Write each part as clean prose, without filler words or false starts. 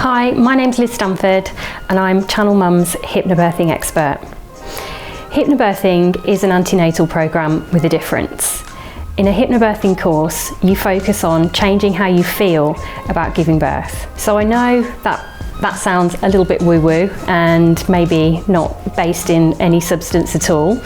Hi, my name's Liz Stanford and I'm Channel Mum's hypnobirthing expert. Hypnobirthing is an antenatal programme with a difference. In a hypnobirthing course, you focus on changing how you feel about giving birth. So I know that sounds a little bit woo-woo and maybe not based in any substance at all,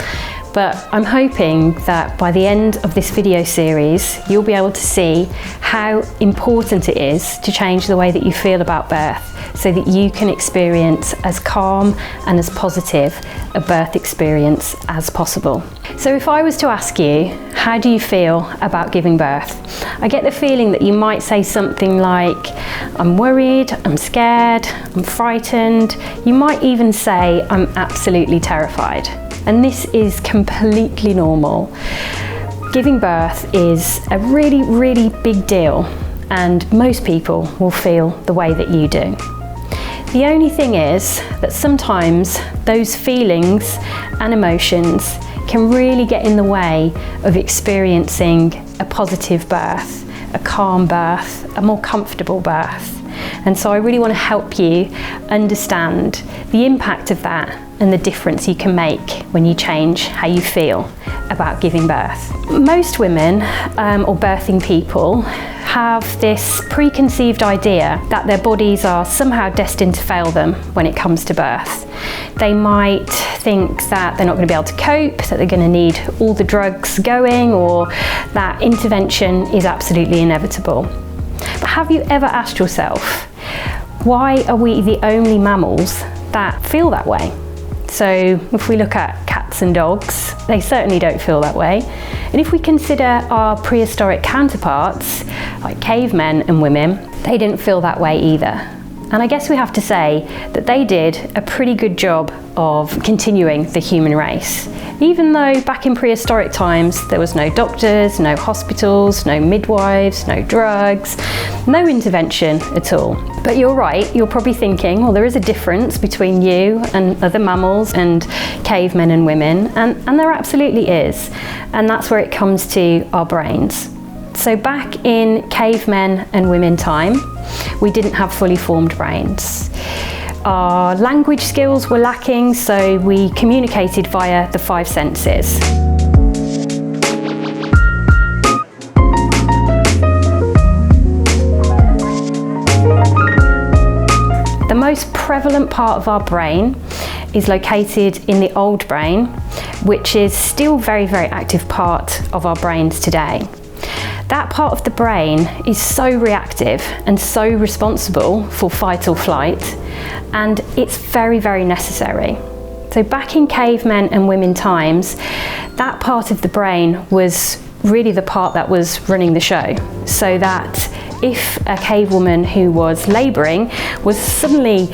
but I'm hoping that by the end of this video series, you'll be able to see how important it is to change the way that you feel about birth so that you can experience as calm and as positive a birth experience as possible. So if I was to ask you, how do you feel about giving birth? I get the feeling that you might say something like, I'm worried, I'm scared, I'm frightened. You might even say, I'm absolutely terrified. And this is completely normal. Giving birth is a really, really big deal, and most people will feel the way that you do. The only thing is that sometimes those feelings and emotions can really get in the way of experiencing a positive birth, a calm birth, a more comfortable birth. And so I really want to help you understand the impact of that and the difference you can make when you change how you feel about giving birth. Most women or birthing people have this preconceived idea that their bodies are somehow destined to fail them when it comes to birth. They might think that they're not going to be able to cope, that they're going to need all the drugs going, or that intervention is absolutely inevitable. But have you ever asked yourself, why are we the only mammals that feel that way? So if we look at cats and dogs, they certainly don't feel that way. And if we consider our prehistoric counterparts, like cavemen and women, they didn't feel that way either. And I guess we have to say that they did a pretty good job of continuing the human race. Even though back in prehistoric times, there was no doctors, no hospitals, no midwives, no drugs, no intervention at all. But you're right, you're probably thinking, well, there is a difference between you and other mammals and cavemen and women, and there absolutely is. And that's where it comes to our brains. So back in cavemen and women time, we didn't have fully formed brains. Our language skills were lacking, so we communicated via the 5 senses. The most prevalent part of our brain is located in the old brain, which is still a very, very active part of our brains today. That part of the brain is so reactive and so responsible for fight or flight, and it's very, very necessary. So back in cavemen and women times, that part of the brain was really the part that was running the show, so that if a cave woman who was labouring was suddenly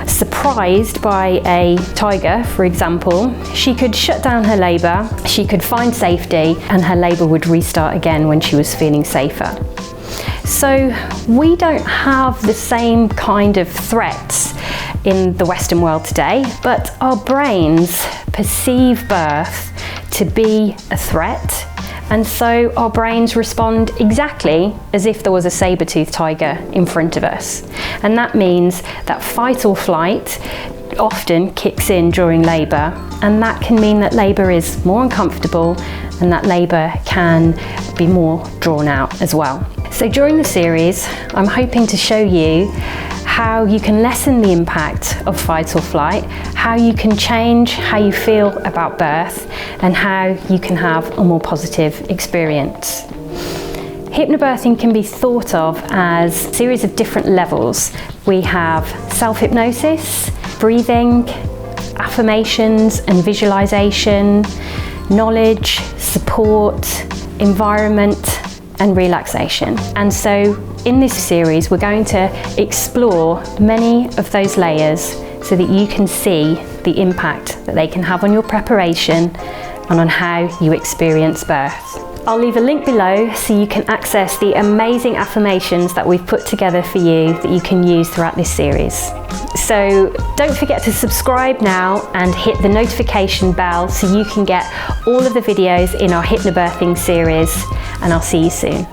surprised by a tiger, for example, she could shut down her labour, she could find safety, and her labour would restart again when she was feeling safer. So we don't have the same kind of threats in the Western world today, but our brains perceive birth to be a threat. And so our brains respond exactly as if there was a saber-toothed tiger in front of us. And that means that fight or flight often kicks in during labour, and that can mean that labour is more uncomfortable and that labour can be more drawn out as well. So during the series, I'm hoping to show you how you can lessen the impact of fight or flight, how you can change how you feel about birth, and how you can have a more positive experience. Hypnobirthing can be thought of as a series of different levels. We have self-hypnosis, breathing, affirmations and visualization, knowledge, support, environment, and relaxation. And so in this series, we're going to explore many of those layers so that you can see the impact that they can have on your preparation and on how you experience birth. I'll leave a link below so you can access the amazing affirmations that we've put together for you that you can use throughout this series. So don't forget to subscribe now and hit the notification bell so you can get all of the videos in our Hypnobirthing series, and I'll see you soon.